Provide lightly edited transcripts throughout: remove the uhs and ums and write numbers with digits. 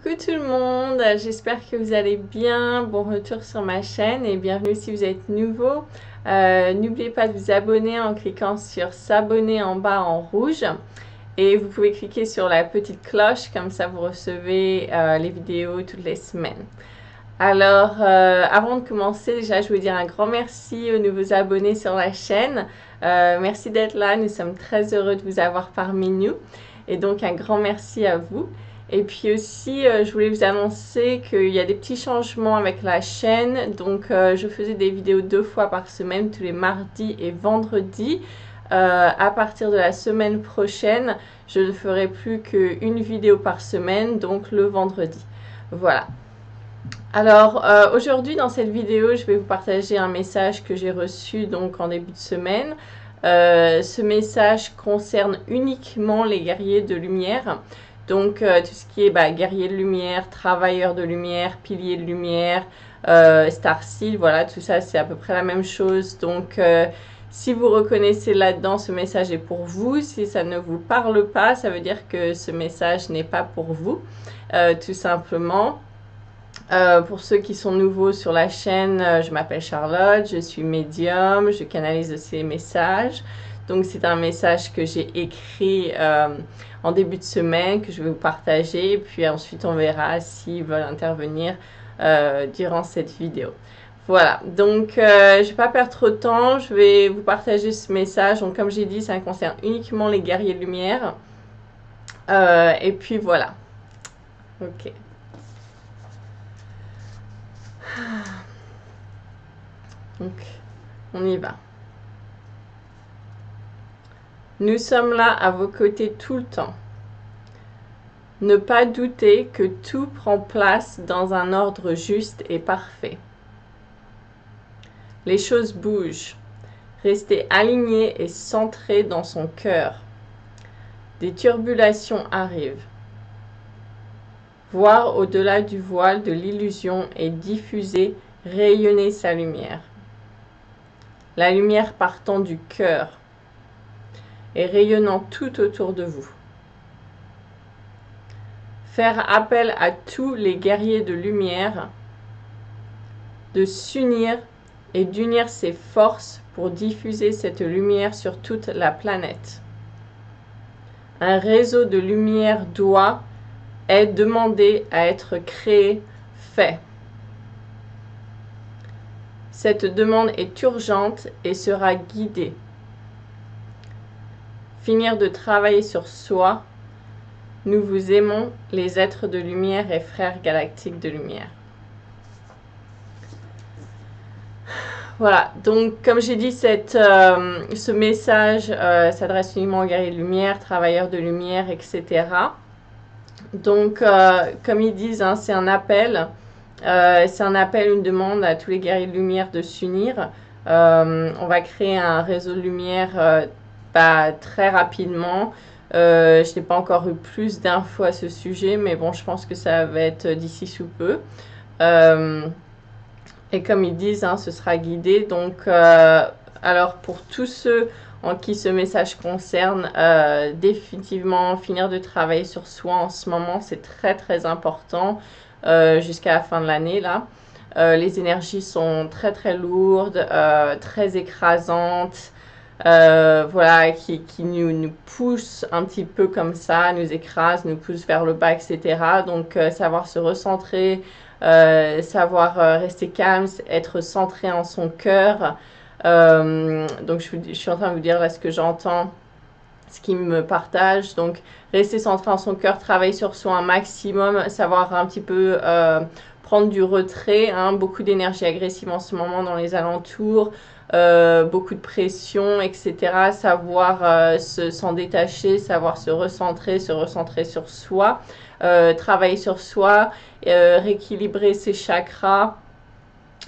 Coucou tout le monde, j'espère que vous allez bien. Bon retour sur ma chaîne et bienvenue si vous êtes nouveau. N'oubliez pas de vous abonner en cliquant sur s'abonner en bas en rouge. Et vous pouvez cliquer sur la petite cloche, comme ça vous recevez les vidéos toutes les semaines. Alors, avant de commencer, déjà je veux dire un grand merci aux nouveaux abonnés sur la chaîne. Merci d'être là, nous sommes très heureux de vous avoir parmi nous. Et donc un grand merci à vous. Et puis aussi, je voulais vous annoncer qu'il y a des petits changements avec la chaîne. Donc, je faisais des vidéos 2 fois par semaine, tous les mardis et vendredis. À partir de la semaine prochaine, je ne ferai plus qu'une vidéo par semaine, donc le vendredi. Voilà. Alors, aujourd'hui, dans cette vidéo, je vais vous partager un message que j'ai reçu donc en début de semaine. Ce message concerne uniquement les guerriers de lumière. Donc, tout ce qui est guerrier de lumière, travailleur de lumière, pilier de lumière, Starseed, voilà, tout ça, c'est à peu près la même chose. Donc, si vous reconnaissez là-dedans, ce message est pour vous. Si ça ne vous parle pas, ça veut dire que ce message n'est pas pour vous, tout simplement. Pour ceux qui sont nouveaux sur la chaîne, je m'appelle Charlotte, je suis médium, je canalise ces messages. Donc c'est un message que j'ai écrit en début de semaine, que je vais vous partager. Puis ensuite on verra s'ils veulent intervenir durant cette vidéo. Voilà, donc je ne vais pas perdre trop de temps, je vais vous partager ce message. Donc comme j'ai dit, ça concerne uniquement les guerriers de lumière. Et puis voilà. Ok. Donc, on y va. Nous sommes là à vos côtés tout le temps. Ne pas douter que tout prend place dans un ordre juste et parfait. Les choses bougent. Restez aligné et centré dans son cœur. Des turbulations arrivent. Voir au-delà du voile de l'illusion et diffuser, rayonner sa lumière. La lumière partant du cœur et rayonnant tout autour de vous. Faire appel à tous les guerriers de lumière de s'unir et d'unir ses forces pour diffuser cette lumière sur toute la planète. Un réseau de lumière est demandé à être créé, fait. Cette demande est urgente et sera guidée. Finir de travailler sur soi. Nous vous aimons, les êtres de lumière et frères galactiques de lumière. Voilà, donc comme j'ai dit, ce message s'adresse uniquement aux guerriers de lumière, travailleurs de lumière, etc. Donc, comme ils disent, hein, c'est un appel, une demande à tous les guerriers de lumière de s'unir. On va créer un réseau de lumière très rapidement. Je n'ai pas encore eu plus d'infos à ce sujet, mais bon, je pense que ça va être d'ici sous peu. Et comme ils disent, hein, ce sera guidé. Donc, alors pour tous ceux en qui ce message concerne, définitivement finir de travailler sur soi en ce moment, c'est très très important jusqu'à la fin de l'année là. Les énergies sont très très lourdes, très écrasantes. Voilà, qui nous pousse un petit peu comme ça, nous écrase, nous pousse vers le bas, etc. Donc, savoir se recentrer, savoir rester calme, être centré en son cœur. Donc, je suis en train de vous dire là ce que j'entends, ce qui me partage. Donc, rester centré en son cœur, travailler sur soi un maximum, savoir un petit peu prendre du retrait, hein, beaucoup d'énergie agressive en ce moment dans les alentours. Beaucoup de pression, etc. Savoir s'en détacher, savoir se recentrer sur soi, travailler sur soi, rééquilibrer ses chakras.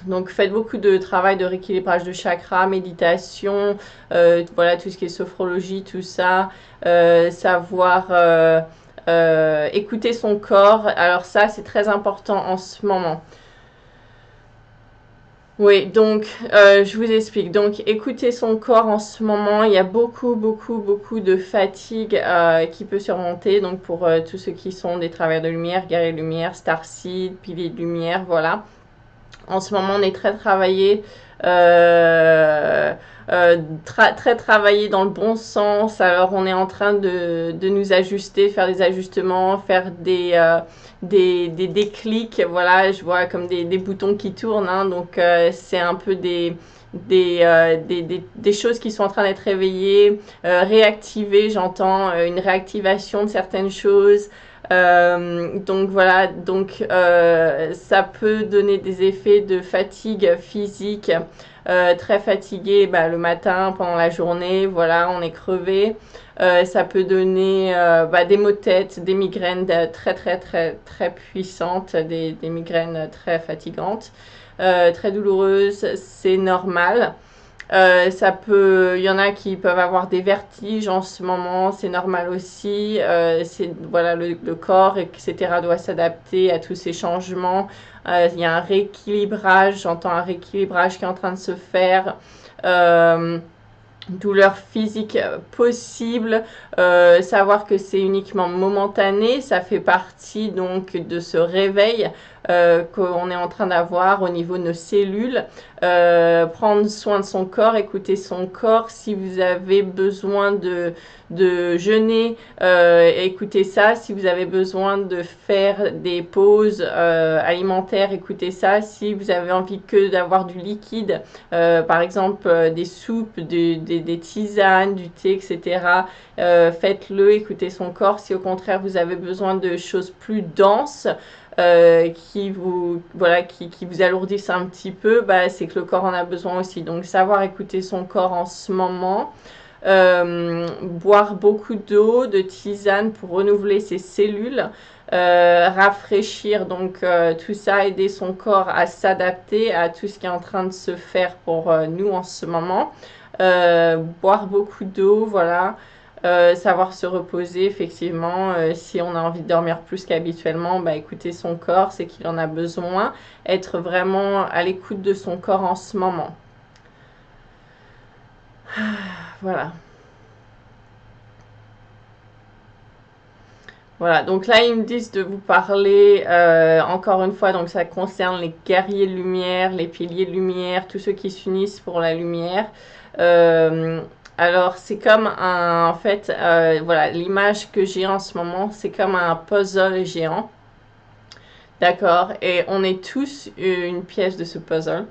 Donc faites beaucoup de travail de rééquilibrage de chakras, méditation, voilà tout ce qui est sophrologie, tout ça, savoir écouter son corps. Alors ça c'est très important en ce moment. Oui, donc je vous explique. Donc écoutez son corps en ce moment, il y a beaucoup, beaucoup, beaucoup de fatigue qui peut surmonter. Donc pour tous ceux qui sont des travailleurs de lumière, guerriers de lumière, starseed, piliers de lumière, voilà. En ce moment, on est très travaillé, euh, très travaillé dans le bon sens. Alors, on est en train de nous ajuster, faire des ajustements, faire des déclics. Voilà, je vois comme des boutons qui tournent. Hein, donc, c'est un peu des choses qui sont en train d'être réveillées, réactivées, j'entends une réactivation de certaines choses. Donc voilà, donc ça peut donner des effets de fatigue physique, très fatigué bah, le matin, pendant la journée, voilà, on est crevé. Ça peut donner bah, des maux de tête, des migraines très puissantes, des migraines très fatigantes, très douloureuses, c'est normal. Il y en a qui peuvent avoir des vertiges en ce moment, c'est normal aussi. Voilà, le corps, etc., doit s'adapter à tous ces changements. Il y a un rééquilibrage, j'entends un rééquilibrage qui est en train de se faire. Douleur physique possible, savoir que c'est uniquement momentané, ça fait partie donc de ce réveil qu'on est en train d'avoir au niveau de nos cellules. Prendre soin de son corps, écouter son corps. Si vous avez besoin de jeûner, écoutez ça. Si vous avez besoin de faire des pauses alimentaires, écoutez ça. Si vous avez envie que d'avoir du liquide, par exemple des soupes, des tisanes, du thé, etc., faites-le, écoutez son corps. Si au contraire vous avez besoin de choses plus denses, qui vous alourdissent un petit peu, bah, c'est que le corps en a besoin aussi. Donc savoir écouter son corps en ce moment. Boire beaucoup d'eau, de tisane pour renouveler ses cellules, rafraîchir, donc tout ça, aider son corps à s'adapter à tout ce qui est en train de se faire pour nous en ce moment. Boire beaucoup d'eau, voilà. Savoir se reposer, effectivement. Si on a envie de dormir plus qu'habituellement, bah, écouter son corps, c'est qu'il en a besoin. Être vraiment à l'écoute de son corps en ce moment. Voilà. Voilà, donc là, ils me disent de vous parler, encore une fois, donc ça concerne les guerriers de lumière, les piliers de lumière, tous ceux qui s'unissent pour la lumière. Euh, alors, c'est comme en fait, voilà, l'image que j'ai en ce moment, c'est comme un puzzle géant. D'accord, et on est tous une pièce de ce puzzle.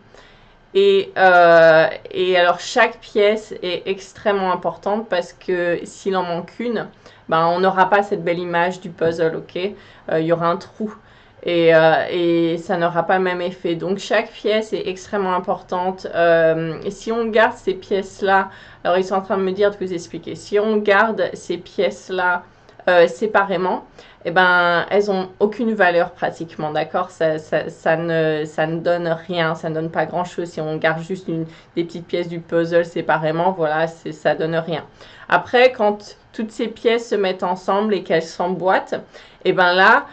Et alors chaque pièce est extrêmement importante parce que s'il en manque une, ben, on n'aura pas cette belle image du puzzle, ok? Il y aura un trou et ça n'aura pas le même effet. Donc chaque pièce est extrêmement importante. Et si on garde ces pièces-là, alors ils sont en train de me dire de vous expliquer, si on garde ces pièces-là séparément, eh ben, elles ont aucune valeur pratiquement, d'accord, ça ne donne rien, ça ne donne pas grand-chose. Si on garde juste des petites pièces du puzzle séparément, voilà, ça donne rien. Après, quand toutes ces pièces se mettent ensemble et qu'elles s'emboîtent, et ben là,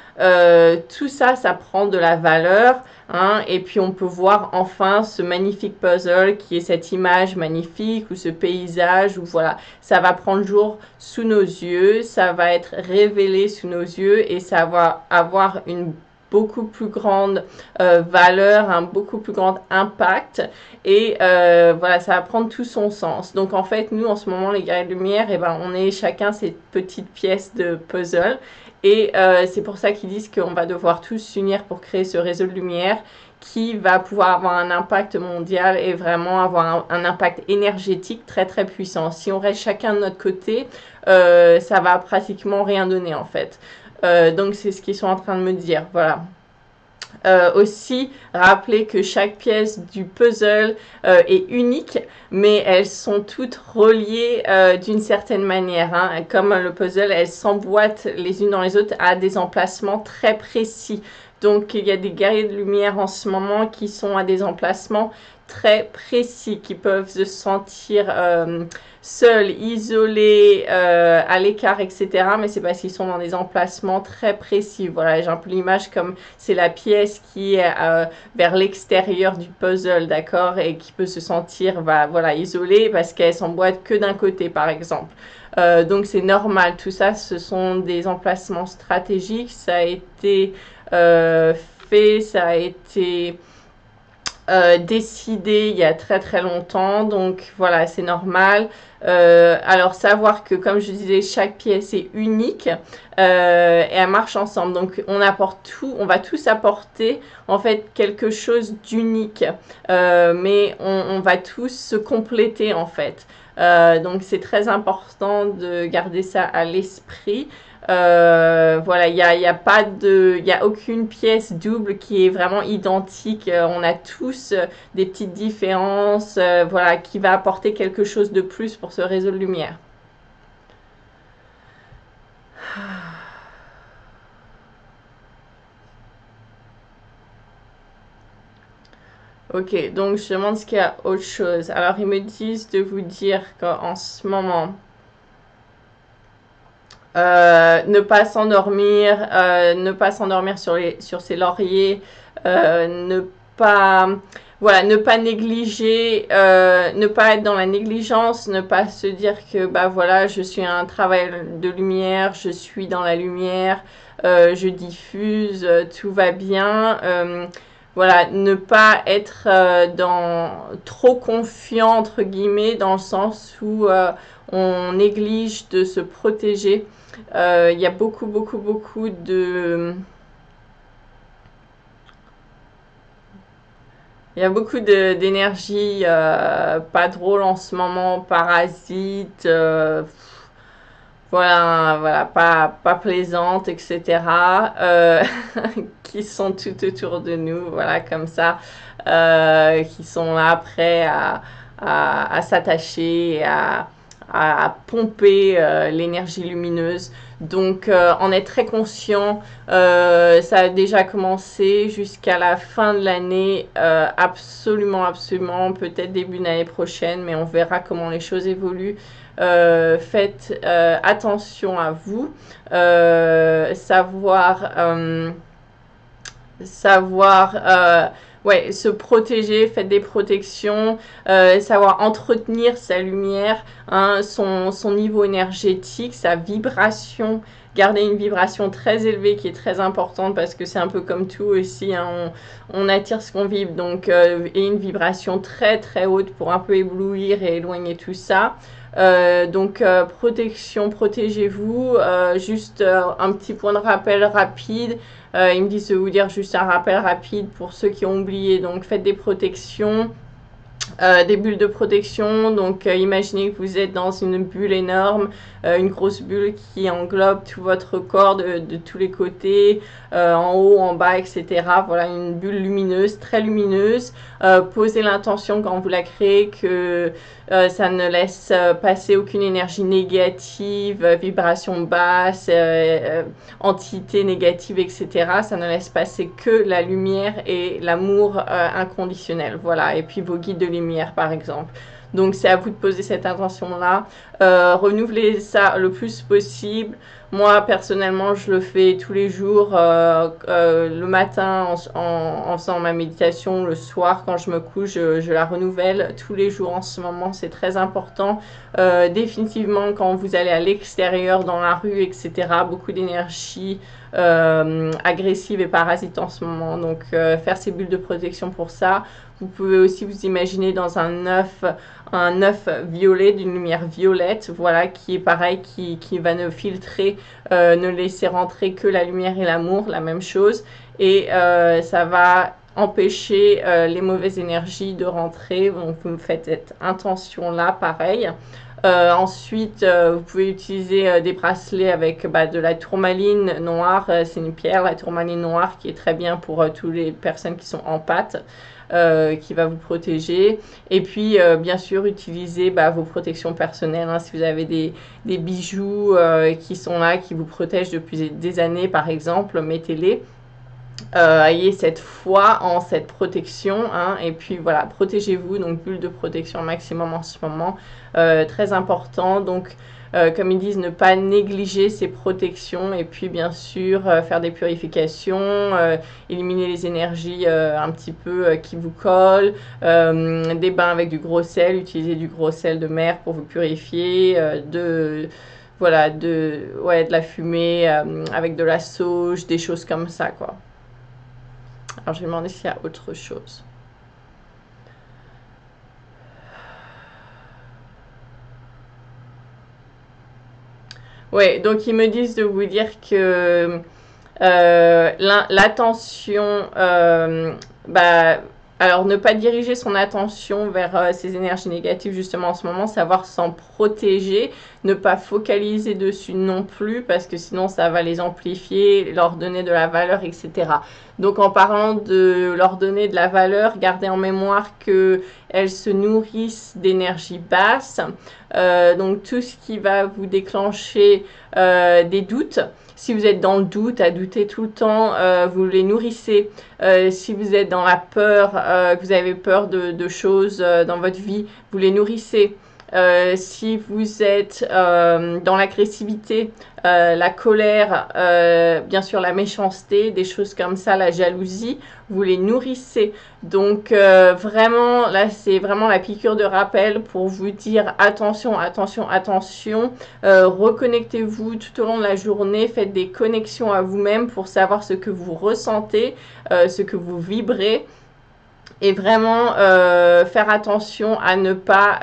tout ça, ça prend de la valeur. Hein, et puis on peut voir enfin ce magnifique puzzle qui est cette image magnifique ou ce paysage où voilà, ça va prendre jour sous nos yeux, ça va être révélé sous nos yeux et ça va avoir une beaucoup plus grande valeur, un beaucoup plus grand impact et voilà, ça va prendre tout son sens. Donc en fait, nous en ce moment, les guerriers de lumière, et ben, on est chacun ces petites pièces de puzzle et c'est pour ça qu'ils disent qu'on va devoir tous s'unir pour créer ce réseau de lumière qui va pouvoir avoir un impact mondial et vraiment avoir un impact énergétique très puissant. Si on reste chacun de notre côté, ça va pratiquement rien donner en fait. Donc c'est ce qu'ils sont en train de me dire, voilà. Aussi, rappeler que chaque pièce du puzzle est unique, mais elles sont toutes reliées d'une certaine manière. Hein. Comme le puzzle, elles s'emboîtent les unes dans les autres à des emplacements très précis. Donc, il y a des guerriers de lumière en ce moment qui sont à des emplacements très précis, qui peuvent se sentir seuls, isolés, à l'écart, etc. Mais c'est parce qu'ils sont dans des emplacements très précis. Voilà, j'ai un peu l'image comme c'est la pièce qui est vers l'extérieur du puzzle, d'accord, et qui peut se sentir voilà, isolée parce qu'elle s'emboîte que d'un côté, par exemple. Donc c'est normal, tout ça, ce sont des emplacements stratégiques, ça a été fait, ça a été décidé il y a très très longtemps, donc voilà, c'est normal. Alors savoir que, comme je disais, chaque pièce est unique et elle marche ensemble, donc on apporte tout, on va tous apporter en fait quelque chose d'unique, mais on va tous se compléter en fait. Donc c'est très important de garder ça à l'esprit. Voilà, il y a pas de, il y a aucune pièce double qui est vraiment identique. On a tous des petites différences, voilà, qui va apporter quelque chose de plus pour ce réseau de lumière. Ok, donc je demande ce qu'il y a autre chose. Alors ils me disent de vous dire qu'en ce moment, ne pas s'endormir sur ses lauriers, ne pas, voilà, ne pas négliger, ne pas être dans la négligence, ne pas se dire que bah voilà, je suis un travail de lumière, je suis dans la lumière, je diffuse, tout va bien. Voilà, ne pas être trop confiant entre guillemets, dans le sens où on néglige de se protéger. Il y a beaucoup de... Il y a beaucoup d'énergie pas drôle en ce moment, parasite, voilà, pas plaisante, etc. Qui sont tout autour de nous, voilà, comme ça, qui sont là prêts à s'attacher, à pomper l'énergie lumineuse. Donc, on est très conscient. Ça a déjà commencé jusqu'à la fin de l'année. Absolument, peut-être début de l'année prochaine, mais on verra comment les choses évoluent. Faites attention à vous. Ouais, se protéger, faites des protections, savoir entretenir sa lumière, hein, son niveau énergétique, sa vibration. Garder une vibration très élevée qui est très importante, parce que c'est un peu comme tout aussi, hein, on attire ce qu'on vibre, donc et une vibration très très haute pour un peu éblouir et éloigner tout ça. Donc protection, protégez-vous. Juste un petit point de rappel rapide. Ils me disent de vous dire juste un rappel rapide pour ceux qui ont oublié. Donc faites des protections. Des bulles de protection. Donc imaginez que vous êtes dans une bulle énorme, une grosse bulle qui englobe tout votre corps de tous les côtés, en haut, en bas, etc. Voilà, une bulle lumineuse, très lumineuse. Posez l'intention quand vous la créez que ça ne laisse passer aucune énergie négative, vibration basse, entité négative, etc. Ça ne laisse passer que la lumière et l'amour inconditionnel. Voilà, et puis vos guides de lumière, par exemple. Donc c'est à vous de poser cette intention-là. Renouvelez ça le plus possible. Moi, personnellement, je le fais tous les jours, le matin en faisant ma méditation, le soir quand je me couche, je la renouvelle tous les jours en ce moment, c'est très important. Définitivement, quand vous allez à l'extérieur, dans la rue, etc., beaucoup d'énergie agressive et parasite en ce moment. Donc, faire ces bulles de protection pour ça. Vous pouvez aussi vous imaginer dans un œuf violet, d'une lumière violette, voilà, qui est pareil, qui va ne filtrer, ne laisser rentrer que la lumière et l'amour, la même chose, et ça va empêcher les mauvaises énergies de rentrer. Donc vous faites cette intention là, pareil. Ensuite, vous pouvez utiliser des bracelets avec de la tourmaline noire. C'est une pierre, la tourmaline noire, qui est très bien pour toutes les personnes qui sont en pâte. Qui va vous protéger. Et puis bien sûr, utilisez vos protections personnelles, hein. Si vous avez des bijoux qui sont là, qui vous protègent depuis des années par exemple, mettez-les. ayez cette foi en cette protection, hein, et puis voilà, protégez-vous, donc bulle de protection maximum en ce moment, très important. Donc comme ils disent, ne pas négliger ces protections, et puis bien sûr faire des purifications, éliminer les énergies un petit peu qui vous collent, des bains avec du gros sel, utiliser du gros sel de mer pour vous purifier, voilà, de la fumée avec de la sauge, des choses comme ça, quoi. Alors, je vais demander s'il y a autre chose. Ouais, donc ils me disent de vous dire que l'attention, alors ne pas diriger son attention vers ces énergies négatives justement en ce moment, savoir s'en protéger, ne pas focaliser dessus non plus parce que sinon ça va les amplifier, leur donner de la valeur, etc. Donc en parlant de leur donner de la valeur, gardez en mémoire qu'elles se nourrissent d'énergie basse, donc tout ce qui va vous déclencher des doutes. Si vous êtes dans le doute, à douter tout le temps, vous les nourrissez. Si vous êtes dans la peur, que vous avez peur de choses dans votre vie, vous les nourrissez. Si vous êtes dans l'agressivité, la colère, bien sûr la méchanceté, des choses comme ça, la jalousie, vous les nourrissez. Donc vraiment, là c'est vraiment la piqûre de rappel pour vous dire attention, attention, attention, reconnectez-vous tout au long de la journée, faites des connexions à vous-même pour savoir ce que vous ressentez, ce que vous vibrez. Et vraiment faire attention à ne pas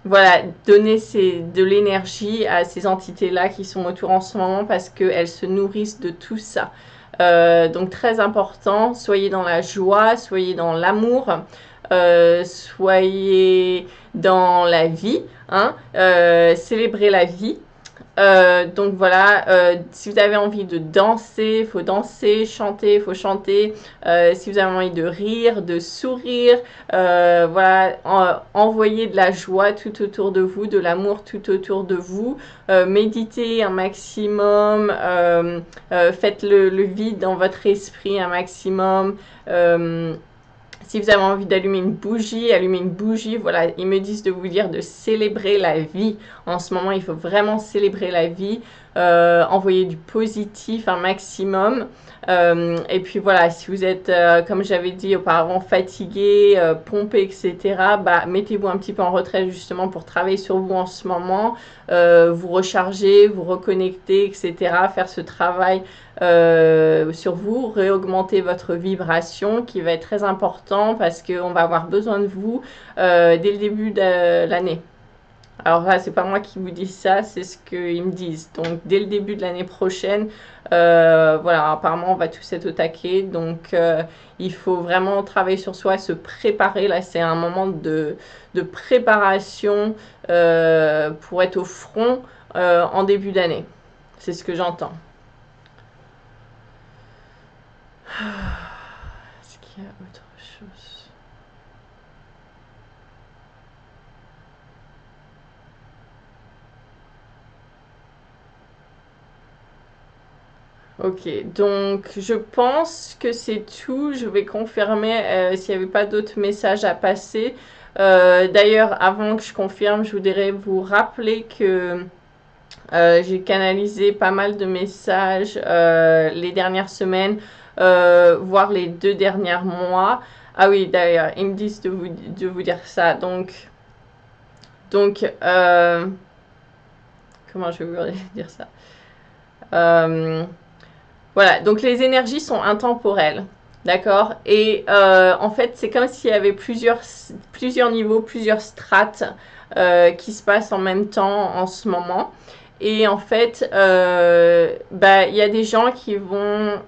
voilà, donner de l'énergie à ces entités-là qui sont autour en ce moment parce qu'elles se nourrissent de tout ça. Donc très important, soyez dans la joie, soyez dans l'amour, soyez dans la vie, hein, célébrez la vie. Donc voilà, si vous avez envie de danser, il faut danser, chanter, il faut chanter. Si vous avez envie de rire, de sourire, voilà, envoyez de la joie tout autour de vous, de l'amour tout autour de vous. Méditez un maximum, faites le vide dans votre esprit un maximum. Si vous avez envie d'allumer une bougie, allumez une bougie. Voilà, ils me disent de vous dire de célébrer la vie. En ce moment, il faut vraiment célébrer la vie. Envoyer du positif un maximum. Et puis voilà, si vous êtes, comme j'avais dit auparavant, fatigué, pompé, etc., bah, mettez-vous un petit peu en retrait justement pour travailler sur vous en ce moment. Vous recharger, vous reconnecter, etc., faire ce travail sur vous, réaugmenter votre vibration qui va être très important parce qu'on va avoir besoin de vous dès le début de l'année. Alors là, c'est pas moi qui vous dis ça, c'est ce qu'ils me disent. Donc dès le début de l'année prochaine, voilà, apparemment on va tous être au taquet. Donc il faut vraiment travailler sur soi, se préparer. Là, c'est un moment de préparation pour être au front en début d'année. C'est ce que j'entends. Est-ce qu'il y a autre chose? Ok, donc je pense que c'est tout. Je vais confirmer s'il n'y avait pas d'autres messages à passer. D'ailleurs, avant que je confirme, je voudrais vous rappeler que j'ai canalisé pas mal de messages les dernières semaines, voire les 2 derniers mois. Ah oui, d'ailleurs, ils me disent de vous dire ça. Donc comment je vais vous dire ça? Voilà, donc les énergies sont intemporelles, d'accord? Et en fait, c'est comme s'il y avait plusieurs niveaux, plusieurs strates qui se passent en même temps en ce moment. Et en fait, il y a des gens qui vont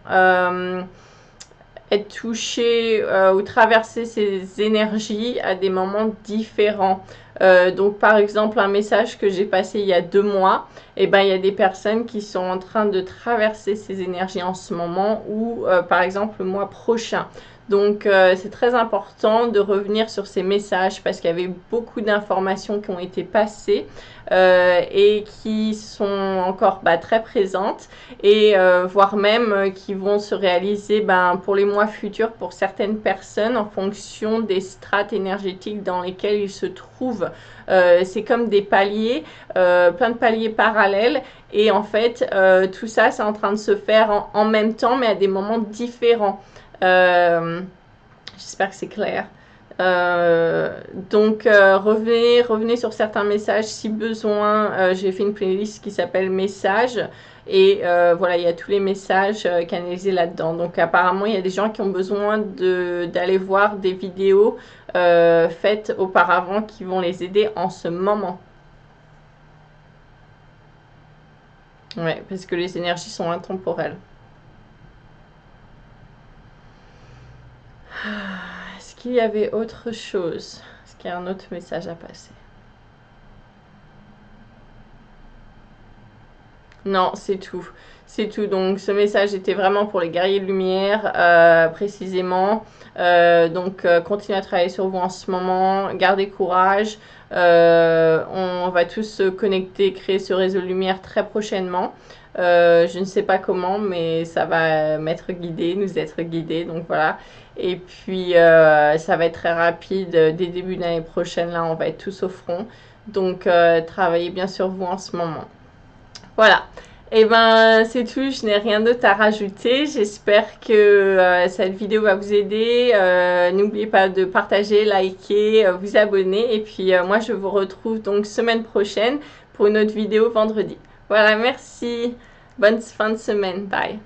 être touchés ou traverser ces énergies à des moments différents. Donc par exemple un message que j'ai passé il y a 2 mois, et ben il y a des personnes qui sont en train de traverser ces énergies en ce moment ou par exemple le mois prochain. Donc c'est très important de revenir sur ces messages parce qu'il y avait beaucoup d'informations qui ont été passées et qui sont encore très présentes et voire même qui vont se réaliser pour les mois futurs pour certaines personnes en fonction des strates énergétiques dans lesquelles ils se trouvent. C'est comme des paliers, plein de paliers parallèles et en fait tout ça c'est en train de se faire en même temps mais à des moments différents. J'espère que c'est clair. Donc revenez sur certains messages si besoin. J'ai fait une playlist qui s'appelle messages et voilà, il y a tous les messages canalisés là-dedans. Donc apparemment il y a des gens qui ont besoin d'aller voir des vidéos faites auparavant qui vont les aider en ce moment. Ouais, parce que les énergies sont intemporelles. Est-ce qu'il y avait autre chose? Est-ce qu'il y a un autre message à passer? Non, c'est tout. C'est tout. Donc ce message était vraiment pour les guerriers de lumière, précisément. Donc continuez à travailler sur vous en ce moment. Gardez courage. On va tous se connecter, créer ce réseau de lumière très prochainement. Je ne sais pas comment, mais ça va m'être guidé, nous être guidés. Donc voilà. Et puis ça va être très rapide. Dès début d'année prochaine, là, on va être tous au front. Donc travaillez bien sur vous en ce moment. Voilà. Et ben c'est tout, je n'ai rien d'autre à rajouter. J'espère que cette vidéo va vous aider. N'oubliez pas de partager, liker, vous abonner. Et puis moi je vous retrouve donc semaine prochaine pour une autre vidéo vendredi. Voilà, merci. Bonne fin de semaine. Bye.